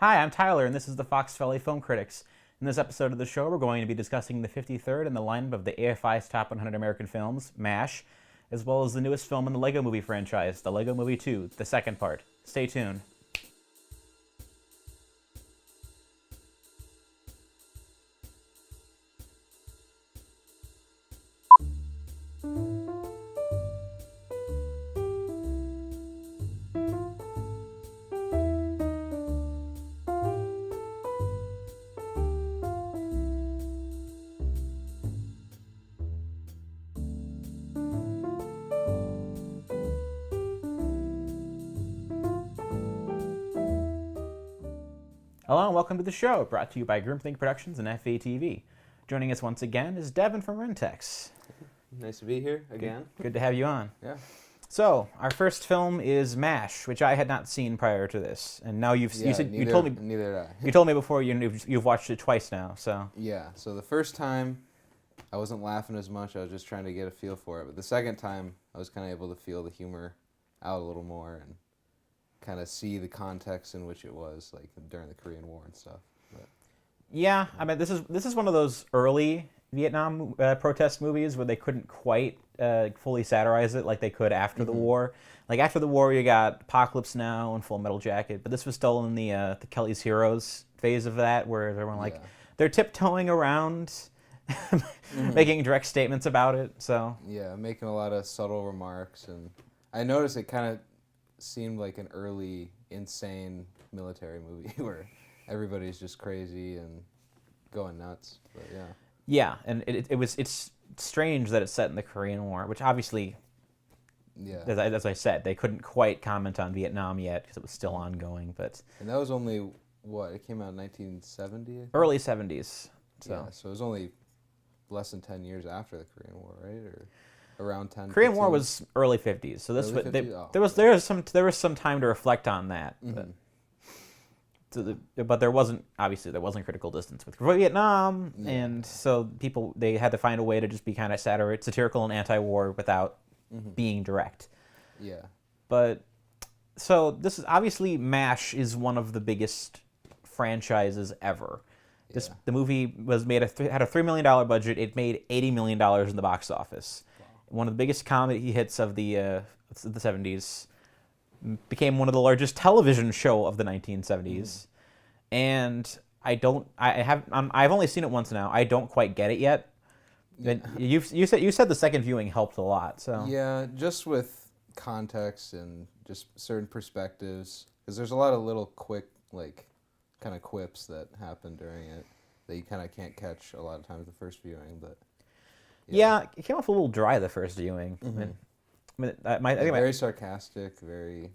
Hi, I'm Tyler, and this is the Fox Valley Film Critics. In this episode of the show, we're going to be discussing the 53rd in the lineup of the AFI's Top 100 American Films, MASH, as well as the newest film in the Lego Movie franchise, The Lego Movie 2, the second part. Stay tuned. Hello and welcome to the show, brought to you by Groupthink Productions and FVTV. Joining us once again is Devin from Rentex. Nice to be here again. Good to have you on. Yeah. So, our first film is MASH, which I had not seen prior to this, and now you told me Neither did I. you told me before you've watched it twice now. So Yeah. So the first time, I wasn't laughing as much. I was just trying to get a feel for it. But the second time, I was kind of able to feel the humor out a little more and kind of see the context in which it was, like during the Korean War and stuff. But, yeah, I mean this is one of those early Vietnam protest movies where they couldn't quite fully satirize it like they could after the war. Like after the war, you got Apocalypse Now and Full Metal Jacket, but this was still in the Kelly's Heroes phase of that, where everyone like they're tiptoeing around, making direct statements about it. So yeah, making a lot of subtle remarks, and I noticed it kind of seemed like an early insane military movie where everybody's just crazy and going nuts. But yeah. Yeah, and it's strange that it's set in the Korean War, which obviously, as I said, they couldn't quite comment on Vietnam yet because it was still ongoing. But And that was only, what, it came out in 1970? Early 70s. So. Yeah, so it was only less than 10 years after the Korean War, right? Or around 10. Korean 15? War was early 50s, so this Early 50s? there was some time to reflect on that. But there wasn't critical distance with Vietnam, and so they had to find a way to just be kind of satirical and anti-war without being direct. Yeah. But so this is obviously MASH is one of the biggest franchises ever. The movie was made had a $3 million budget. It made $80 million in the box office. Wow. One of the biggest comedy hits of the 70s. Became one of the largest television show of the 1970s, and I've only seen it once now. I don't quite get it yet. Yeah. You said the second viewing helped a lot. So yeah, just with context and just certain perspectives, because there's a lot of little quick kind of quips that happen during it that you kind of can't catch a lot of times the first viewing. But yeah, it came off a little dry the first viewing. Very sarcastic, very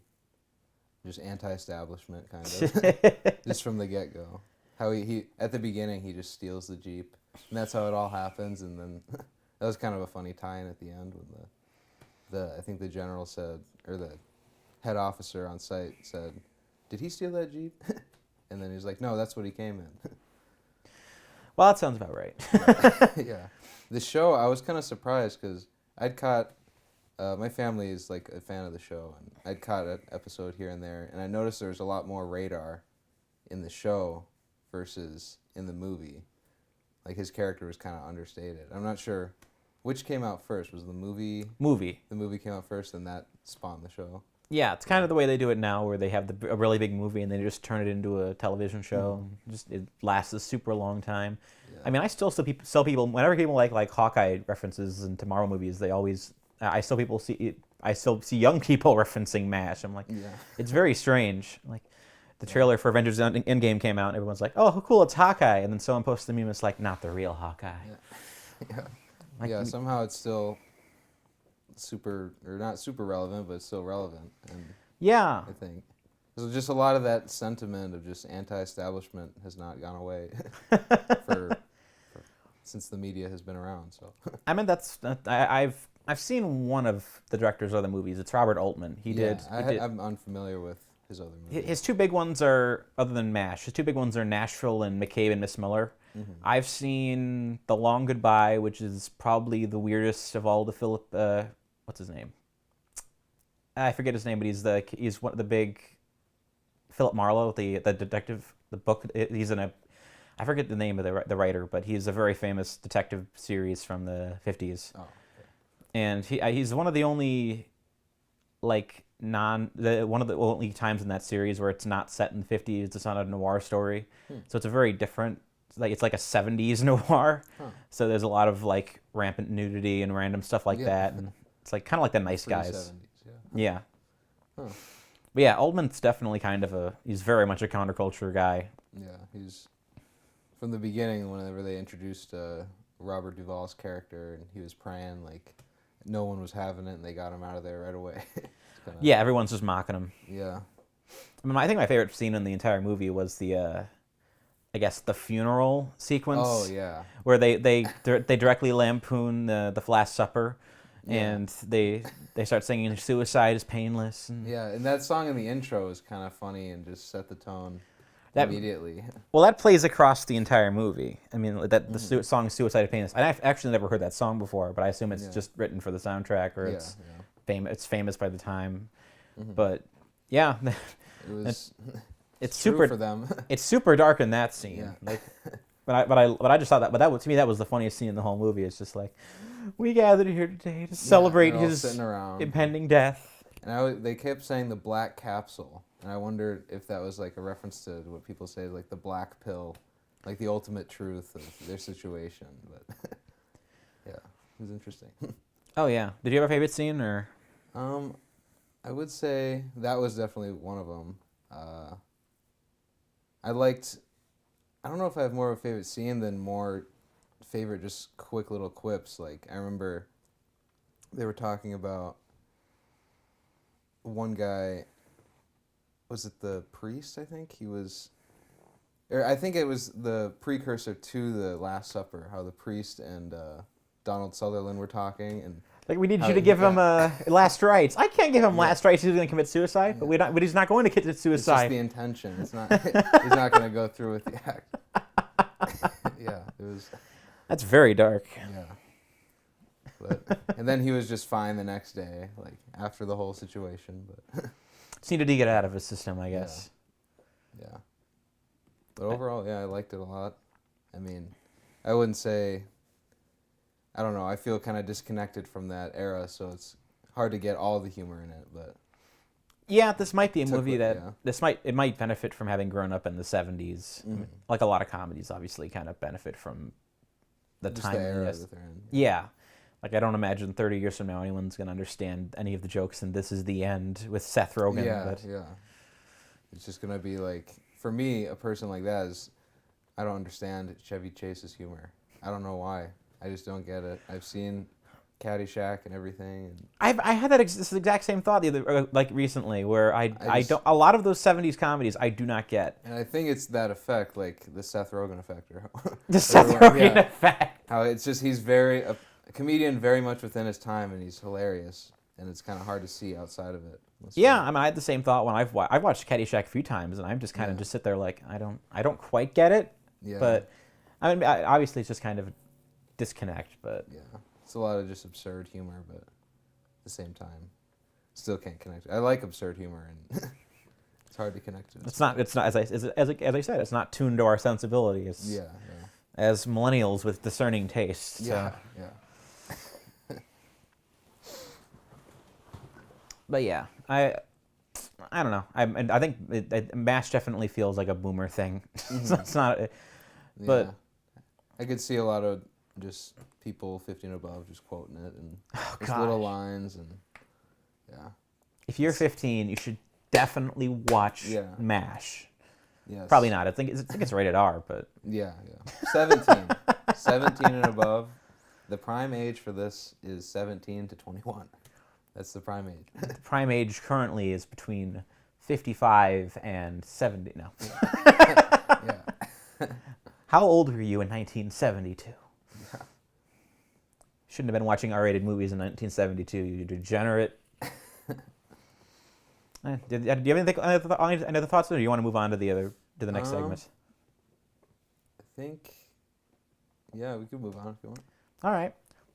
just anti-establishment kind of, just from the get-go. How he at the beginning he just steals the Jeep, and that's how it all happens. And then that was kind of a funny tie-in at the end when I think the general said, or the head officer on site said, "Did he steal that Jeep?" And then he's like, "No, that's what he came in." Well, that sounds about right. Yeah, the show I was kind of surprised because I'd caught. My family is like a fan of the show, and I'd caught an episode here and there, and I noticed there was a lot more radar in the show versus in the movie. Like his character was kind of understated. I'm not sure which came out first. Was the movie? The movie came out first, and that spawned the show. Yeah, it's kind of the way they do it now, where they have a really big movie and they just turn it into a television show. It lasts a super long time. Yeah. I mean, I still tell people whenever people like Hawkeye references into Marvel movies, I still see young people referencing MASH. I'm like, it's very strange. Like, the trailer for Avengers Endgame came out, and everyone's like, oh, cool, it's Hawkeye. And then someone posts the meme, it's like, not the real Hawkeye. Yeah, somehow it's still not super relevant, but it's still relevant. And yeah. I think. So just a lot of that sentiment of just anti-establishment has not gone away since the media has been around. So I mean, I've seen one of the directors of the movies. It's Robert Altman. I'm unfamiliar with his other movies. His two big ones are, other than MASH, his two big ones are Nashville and McCabe and Miss Miller. I've seen The Long Goodbye, which is probably the weirdest of all the what's his name? I forget his name, but he's one of the big Philip Marlowe, the detective, the book. He's in a, I forget the name of the writer, but he's a very famous detective series from the 50s. Oh, okay. And he's one of the only, like, one of the only times in that series where it's not set in the 50s. It's not a noir story. So it's a very different, it's like a 70s noir. So there's a lot of, like, rampant nudity and random stuff like that. And it's like kind of like the Nice Guys. 70s, yeah. But yeah, Oldman's definitely kind of he's very much a counterculture guy. Yeah, he's, from the beginning, whenever they introduced Robert Duvall's character and he was praying, like, no one was having it and they got him out of there right away. Yeah, everyone's just mocking him. Yeah. I think my favorite scene in the entire movie was the, I guess, the funeral sequence. Oh, yeah. Where they directly lampoon the Last Supper. And they start singing "Suicide is Painless." And that song in the intro is kind of funny and just set the tone immediately. Well, that plays across the entire movie. I mean, the song "Suicide is Painless." I've actually never heard that song before, but I assume it's just written for the soundtrack, or it's famous by the time. But yeah, it's super for them. It's super dark in that scene. Yeah. Like, but I just thought that. But to me, that was the funniest scene in the whole movie. It's just like, we gathered here today to celebrate his impending death. And they kept saying the black capsule, and I wondered if that was like a reference to what people say, like the black pill, like the ultimate truth of their situation. But yeah, it was interesting. Oh yeah, did you have a favorite scene or? I would say that was definitely one of them. I don't know if I have more of a favorite scene than more favorite just quick little quips. Like, I remember they were talking about one guy, was it the priest, I think? I think it was the precursor to the Last Supper, how the priest and Donald Sutherland were talking, and like, we need you to give him last rites. I can't give him last rites. He's going to commit suicide, but he's not going to commit suicide. It's just the intention. It's not. He's not going to go through with the act. Yeah, it was. That's very dark. Yeah. And then he was just fine the next day, like after the whole situation. But just needed to get out of his system, I guess. Yeah. But overall, I liked it a lot. I mean, I wouldn't say. I don't know. I feel kind of disconnected from that era, so it's hard to get all the humor in it. But yeah, this might be a movie that it might benefit from having grown up in the 70s. Like a lot of comedies, obviously, kind of benefit from the time. The era that they're in. Yeah. Like, I don't imagine 30 years from now anyone's going to understand any of the jokes in This Is the End with Seth Rogen. Yeah. It's just going to be like, for me, a person like that I don't understand Chevy Chase's humor. I don't know why. I just don't get it. I've seen Caddyshack and everything. And I had this exact same thought recently, where I don't, a lot of those 70s comedies I do not get. And I think it's that effect, like the Seth Rogen effect, the Seth Rogen effect. How it's just he's a comedian very much within his time, and he's hilarious, and it's kind of hard to see outside of it. Yeah, I mean, I had the same thought when I've watched Caddyshack a few times, and I'm just kind of just sit there like, I don't quite get it. Yeah. But I mean, obviously it's just kind of disconnect, but yeah, it's a lot of just absurd humor, but at the same time, still can't connect. I like absurd humor, and it's hard to connect to it. It's not as I said, it's not tuned to our sensibility. It's as millennials with discerning tastes. Yeah. But yeah, I don't know. I think MASH definitely feels like a boomer thing. It's not. But I could see a lot of just people 50 and above just quoting it and just little lines, and if you're 15, you should definitely watch MASH. Yes. Probably not. I think it's rated R, but 17 and above. The prime age for this is 17 to 21. That's the prime age. The prime age currently is between 55 and 70. No. How old were you in 1972? Shouldn't have been watching R-rated movies in 1972, you degenerate. Do you have any other thoughts, or do you want to move on to the next segment? I think, we can move on if you want. All right.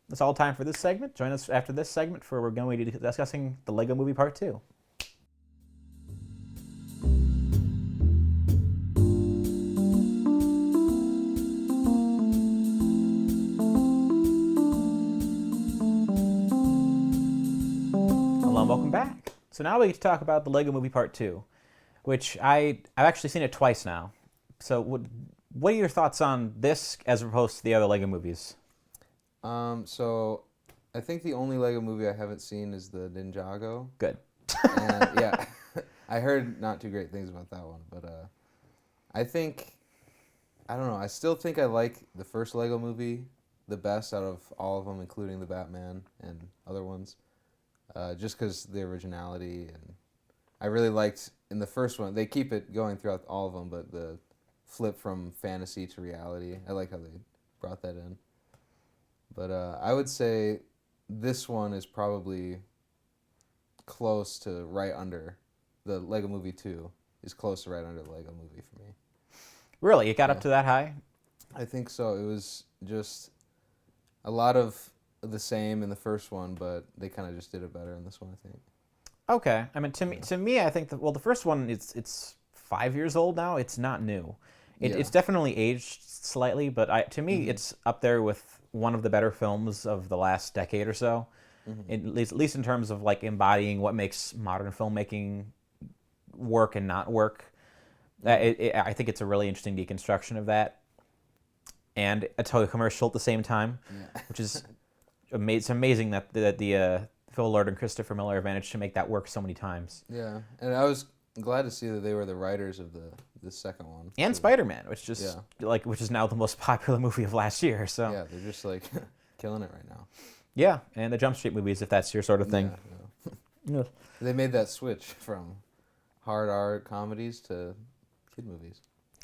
That's all time for this segment. Join us after this segment for we're going to be discussing the Lego Movie Part 2. So now we get to talk about the Lego Movie Part 2, which I've actually seen it twice now. So what are your thoughts on this as opposed to the other Lego movies? So I think the only Lego movie I haven't seen is the Ninjago. Good. And yeah, I heard not too great things about that one, but I don't know. I still think I like the first Lego movie the best out of all of them, including the Batman and other ones, just because the originality, and I really liked in the first one. They keep it going throughout all of them, but the flip from fantasy to reality, I like how they brought that in. But I would say this one is probably close to right under the Lego Movie 2 is close to right under the Lego Movie for me. Really? It got up to that high? I think so. It was just a lot of the same in the first one, but they kind of just did it better in this one, I think. Okay. I mean, to me, I think the first one it's 5 years old now. It's not new. It's definitely aged slightly, but to me, it's up there with one of the better films of the last decade or so. At least in terms of like embodying what makes modern filmmaking work and not work. I think it's a really interesting deconstruction of that, and a toy commercial at the same time, which is it's amazing that the Phil Lord and Christopher Miller managed to make that work so many times. Yeah, and I was glad to see that they were the writers of the second one. And Spider-Man, which is now the most popular movie of last year. So yeah, they're just like killing it right now. Yeah, and the Jump Street movies, if that's your sort of thing. Yeah. They made that switch from hard art comedies to kid movies.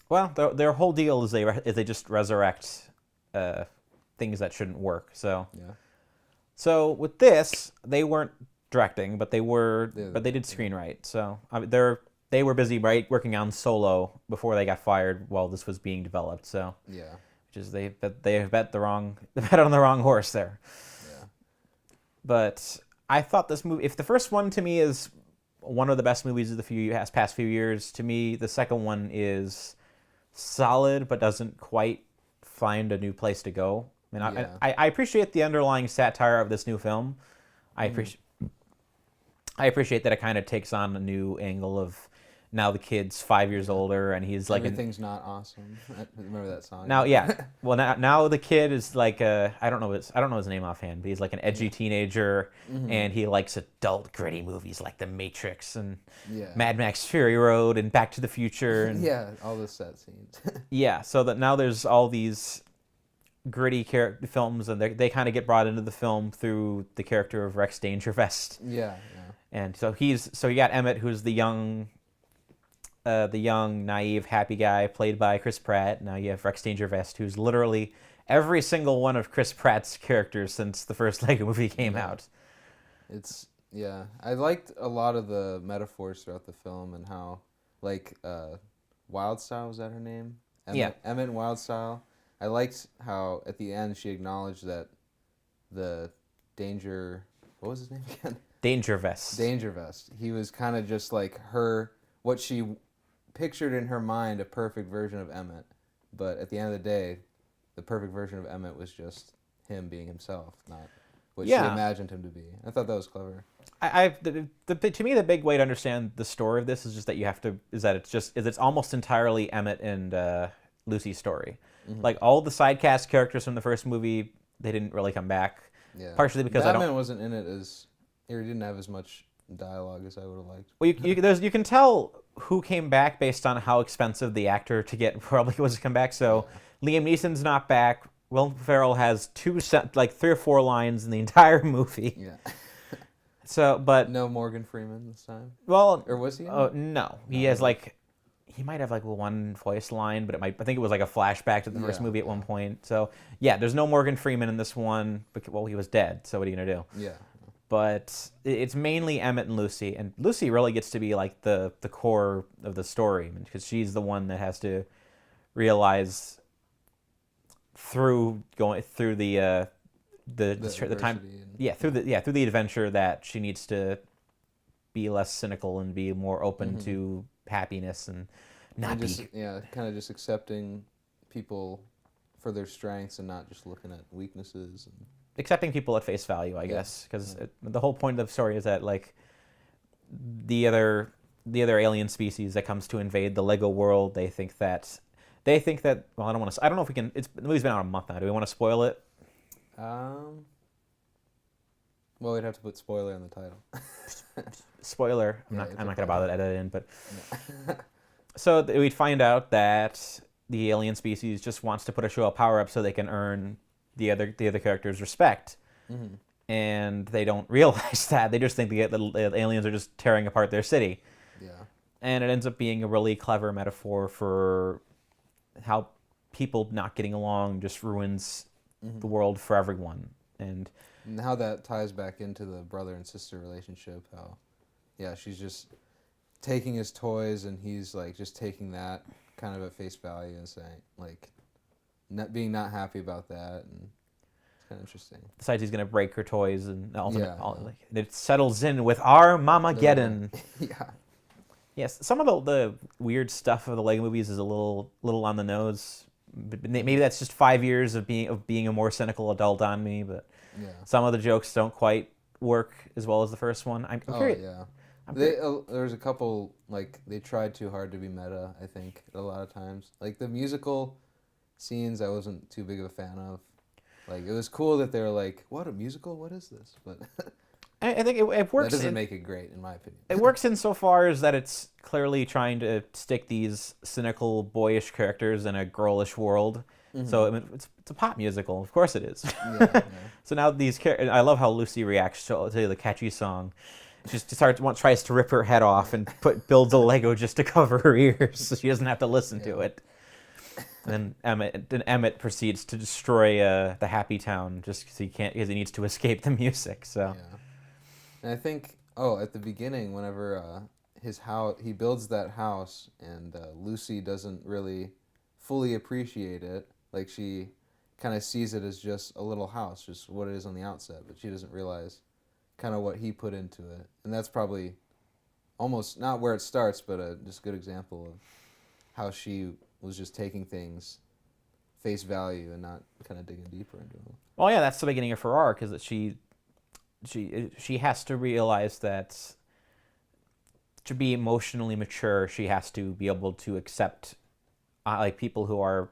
Well, their whole deal is they just resurrect things that shouldn't work. So yeah. So with this, they weren't directing, but they did screenwrite. So they were busy working on Solo before they got fired while this was being developed. So yeah, which is they bet on the wrong horse there. Yeah. But I thought this movie, if the first one to me is one of the best movies of the past few years, to me the second one is solid but doesn't quite find a new place to go. I mean, I appreciate the underlying satire of this new film. I appreciate that it kind of takes on a new angle of now the kid's 5 years older and he's like everything's not awesome. Remember that song? Now, yeah. Well, now the kid is like I don't know his name offhand, but he's like an edgy teenager, and he likes adult gritty movies like The Matrix and Mad Max Fury Road and Back to the Future and all the set scenes. Yeah, so that now there's all these gritty films, and they kind of get brought into the film through the character of Rex Dangervest. Yeah. And so you got Emmett, who's the young, naive, happy guy played by Chris Pratt. Now you have Rex Dangervest, who's literally every single one of Chris Pratt's characters since the first Lego movie came out. I liked a lot of the metaphors throughout the film and how, like, Wildstyle, was that her name? Emmett and Wildstyle. I liked how at the end she acknowledged that the danger. What was his name again? Dangervest. He was kind of just like what she pictured in her mind, a perfect version of Emmett. But at the end of the day, the perfect version of Emmett was just him being himself, not what she imagined him to be. I thought that was clever. To me, the big way to understand the story of this is just that it's almost entirely Emmett and Lucy's story. Like all the side cast characters from the first movie, they didn't really come back. Yeah. Partially because Batman wasn't in it he didn't have as much dialogue as I would have liked. Well, you can tell who came back based on how expensive the actor to get probably was to come back. So Liam Neeson's not back. Will Ferrell has 3 or 4 lines in the entire movie. Yeah. So, but no Morgan Freeman this time. Well, or was he? No, he has he might have one voice line, but I think it was like a flashback to the first movie at one point. So yeah, there's no Morgan Freeman in this one. Well, he was dead. So what are you gonna do? Yeah. But it's mainly Emmett and Lucy really gets to be like the core of the story because she's the one that has to realize through the time through the adventure that she needs to be less cynical and be more open to happiness and not kind of just accepting people for their strengths and not just looking at weaknesses and accepting people at face value, I guess, because the whole point of the story is that the other alien species that comes to invade the Lego world. They think that well, I don't know if we can. The movie's been out a month now. Do we want to spoil it? Well, we'd have to put spoiler in the title. Spoiler. I'm not gonna bother to edit it in, but so we'd find out that the alien species just wants to put a show of power up so they can earn the other characters' respect. Mm-hmm. And they don't realize that. They just think the aliens are just tearing apart their city. Yeah. And it ends up being a really clever metaphor for how people not getting along just ruins the world for everyone. And how that ties back into the brother and sister relationship. How, yeah, she's just taking his toys and he's like just taking that kind of at face value and saying like, being not happy about that, and it's kind of interesting. Decides he's gonna break her toys, and like, it settles in with our Mamageddon. Yeah. Yes, some of the weird stuff of the Lego movies is a little on the nose. Maybe that's just 5 years of being a more cynical adult on me, but some of the jokes don't quite work as well as the first one. I'm curious. Yeah. There's a couple, like, they tried too hard to be meta, I think, a lot of times. Like, the musical scenes I wasn't too big of a fan of. Like, it was cool that they were like, what, a musical? What is this? But I think it works. That doesn't make it great, in my opinion. It works insofar as that it's clearly trying to stick these cynical, boyish characters in a girlish world. Mm-hmm. So it's a pop musical. Of course it is. Yeah. So now these characters... I love how Lucy reacts to the catchy song. She tries to rip her head off and builds a Lego just to cover her ears so she doesn't have to listen to it. And then Emmett proceeds to destroy the happy town just because he needs to escape the music. So, and I think at the beginning, whenever he builds that house, and Lucy doesn't really fully appreciate it. Like, she kind of sees it as just a little house, just what it is on the outset, but she doesn't realize kind of what he put into it. And that's probably almost not where it starts, but just a good example of how she was just taking things face value and not kind of digging deeper into them. Well, yeah, that's the beginning of her arc, is that she has to realize that to be emotionally mature, she has to be able to accept like people who are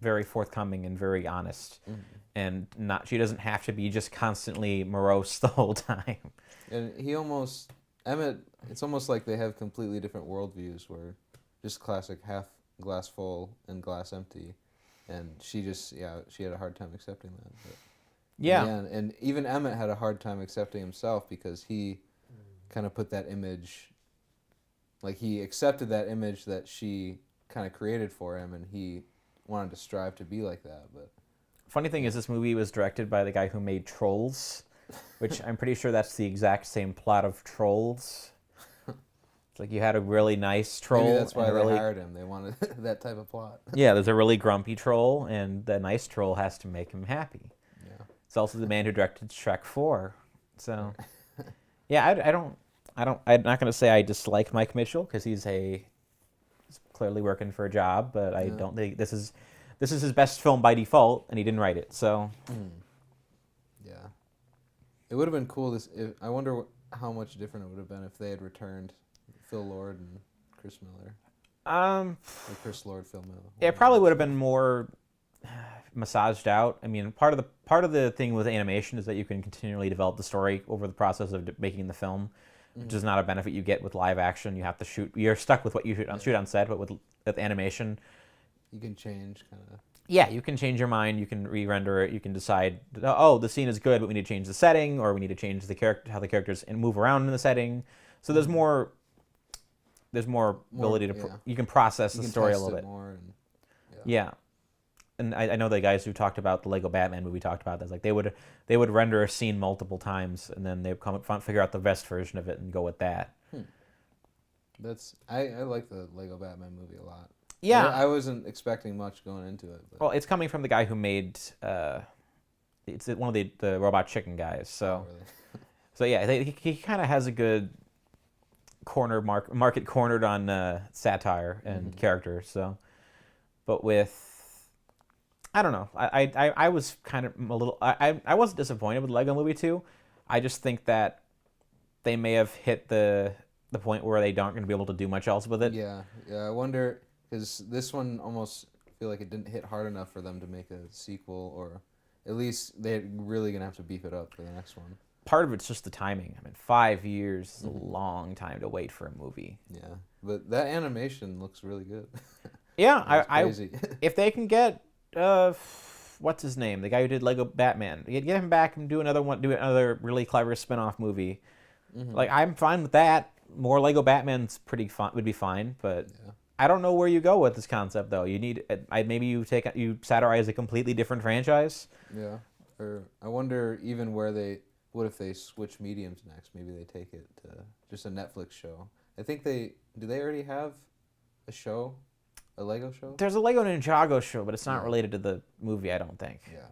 very forthcoming and very honest, and she doesn't have to be just constantly morose the whole time. And Emmett, it's almost like they have completely different worldviews, where just classic half glass full and glass empty, and she had a hard time accepting that. But and even Emmett had a hard time accepting himself, because he kind of put that image, like, he accepted that image that she kind of created for him, and he wanted to strive to be like that. But funny thing is, this movie was directed by the guy who made Trolls, which I'm pretty sure that's the exact same plot of Trolls. It's like you had a really nice troll. Maybe that's why they hired him. They wanted that type of plot. Yeah, there's a really grumpy troll, and the nice troll has to make him happy. Yeah. It's also the man who directed Shrek 4. So, yeah, I'm not going to say I dislike Mike Mitchell, because he's clearly working for a job, but I don't think this is his best film by default, and he didn't write it. So, yeah, it would have been cool. I wonder how much different it would have been if they had returned Phil Lord and Chris Miller. Or Chris Lord, Phil Miller. Yeah, it probably would have been more massaged out. I mean, part of the thing with animation is that you can continually develop the story over the process of making the film, which is not a benefit you get with live action. You have to shoot. You're stuck with what you shoot on set, but with animation, you can change kind of. Yeah, you can change your mind. You can re-render it. You can decide, the scene is good, but we need to change the setting, or we need to change how the characters move around in the setting. So there's more ability to you can process the story a little bit more. Yeah. And I know the guys who talked about the Lego Batman movie talked about that. Like, they would render a scene multiple times, and then they'd figure out the best version of it and go with that. I like the Lego Batman movie a lot. Yeah, I wasn't expecting much going into it. But. Well, it's coming from the guy who made it's one of the Robot Chicken guys. So, really? So yeah, he kind of has a good market cornered on satire and character. So, but I don't know. I was kind of a little. I wasn't disappointed with Lego Movie 2. I just think that they may have hit the point where they aren't going to be able to do much else with it. Yeah. I wonder, because this one almost feel like it didn't hit hard enough for them to make a sequel, or at least they're really gonna have to beef it up for the next one. Part of it's just the timing. I mean, 5 years is a long time to wait for a movie. Yeah, but that animation looks really good. Yeah, if they can get what's his name, the guy who did Lego Batman, get him back and do another really clever spin-off movie. Like, I'm fine with that. More Lego Batman's pretty fun, would be fine, but I don't know where you go with this concept though. You need maybe you satirize a completely different franchise. Yeah, or I wonder even what if they switch mediums next? Maybe they take it to just a Netflix show. I think do they already have a show, a Lego show? There's a Lego Ninjago show, but it's not related to the movie, I don't think. Yeah.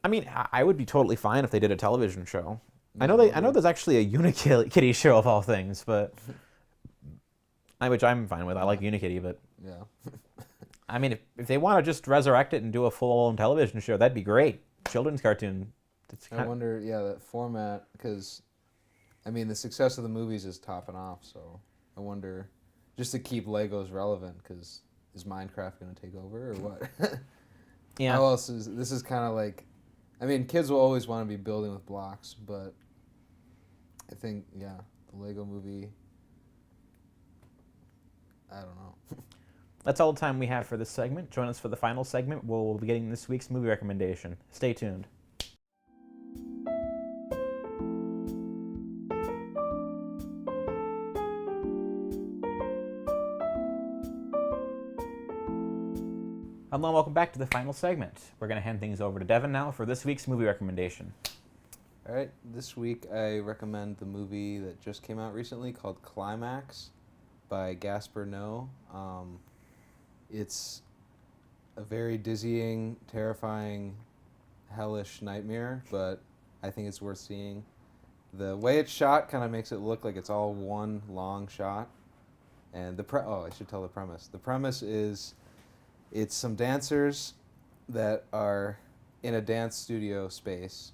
I mean, I would be totally fine if they did a television show. I know there's actually a Unikitty show of all things, but which I'm fine with. I like Unikitty, but yeah. I mean, if they want to just resurrect it and do a full-on television show, that'd be great. Children's cartoon. I wonder, that format, because, I mean, the success of the movies is topping off, so I wonder, just to keep Legos relevant, because is Minecraft going to take over, or what? Yeah. How else this is kind of like, I mean, kids will always want to be building with blocks, but I think, the Lego movie, I don't know. That's all the time we have for this segment. Join us for the final segment, where we'll be getting this week's movie recommendation. Stay tuned. Hello and welcome back to the final segment. We're going to hand things over to Devin now for this week's movie recommendation. All right, this week I recommend the movie that just came out recently called Climax by Gaspar Noé. It's a very dizzying, terrifying, hellish nightmare, but I think it's worth seeing. The way it's shot kind of makes it look like it's all one long shot. And I should tell the premise. The premise is it's some dancers that are in a dance studio space.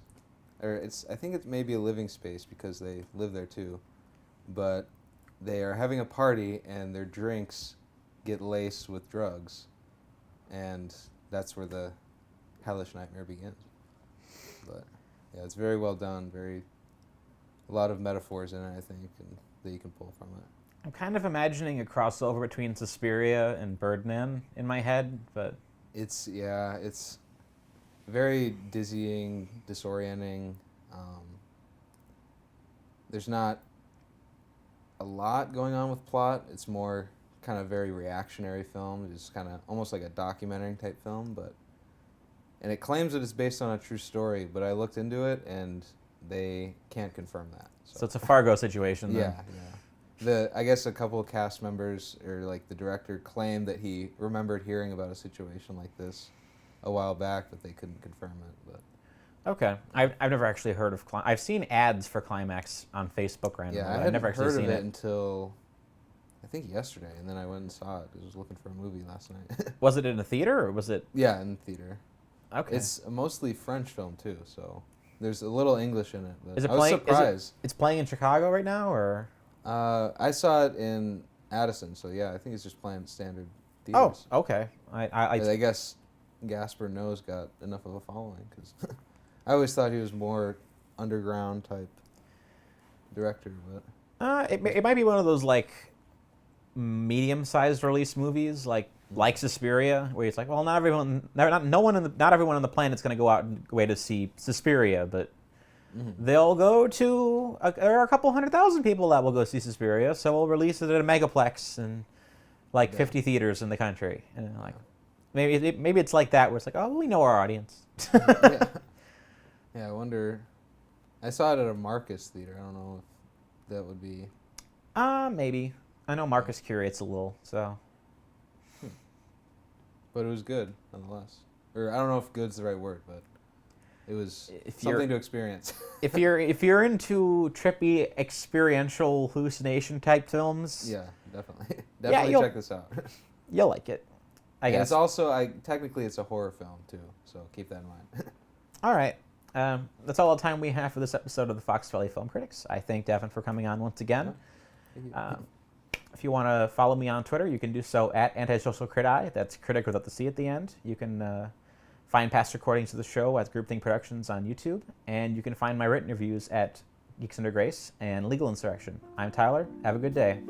I think it may be a living space because they live there too. But they are having a party and their drinks get laced with drugs. And that's where the hellish nightmare begins. But yeah, it's very well done. A lot of metaphors in it, I think, and that you can pull from it. I'm kind of imagining a crossover between Suspiria and Birdman in my head, but it's very dizzying, disorienting. There's not a lot going on with plot. It's more kind of very reactionary film. It's kind of almost like a documentary type film, and it claims that it's based on a true story, but I looked into it and they can't confirm that. So it's a Fargo situation then. Yeah. I guess a couple of cast members, or like the director, claimed that he remembered hearing about a situation like this a while back, but they couldn't confirm it. But okay, I've never actually heard of I've seen ads for Climax on Facebook randomly. Yeah, I I've hadn't never actually heard seen of it it until I think yesterday, and then I went and saw it because I was looking for a movie last night. Was it in a theater or was it? Yeah, in the theater. Okay. It's a mostly French film too, so there's a little English in it. But Is it I was surprised. It's playing in Chicago right now, or? I saw it in Addison, so yeah, I think it's just playing standard theaters. Oh, okay. I guess Gaspar Noé's got enough of a following, because I always thought he was more underground type director, but it might be one of those like medium-sized release movies, like Suspiria, where it's like, well, not everyone on the planet's going to go out and way to see Suspiria, but they'll go to there are a couple 100,000 people that will go see Suspiria, so we'll release it at a megaplex and 50 theaters in the country, and like maybe it's like that, where it's like, oh, we know our audience. Yeah, I wonder. I saw it at a Marcus theater. I don't know if that would be. Maybe. I know Marcus curates a little, so. But it was good, nonetheless. Or I don't know if "good's" the right word, but it was something to experience. if you're into trippy, experiential, hallucination type films, yeah, definitely check this out. You'll like it, I guess. It's also technically it's a horror film too, so keep that in mind. All right. That's all the time we have for this episode of the Fox Valley Film Critics. I thank Devin for coming on once again. If you want to follow me on Twitter, you can do so at AntisocialCritI. That's critic without the C at the end. You can find past recordings of the show at Groupthink Productions on YouTube, and you can find my written reviews at Geeks Under Grace and Legal Insurrection. I'm Tyler. Have a good day.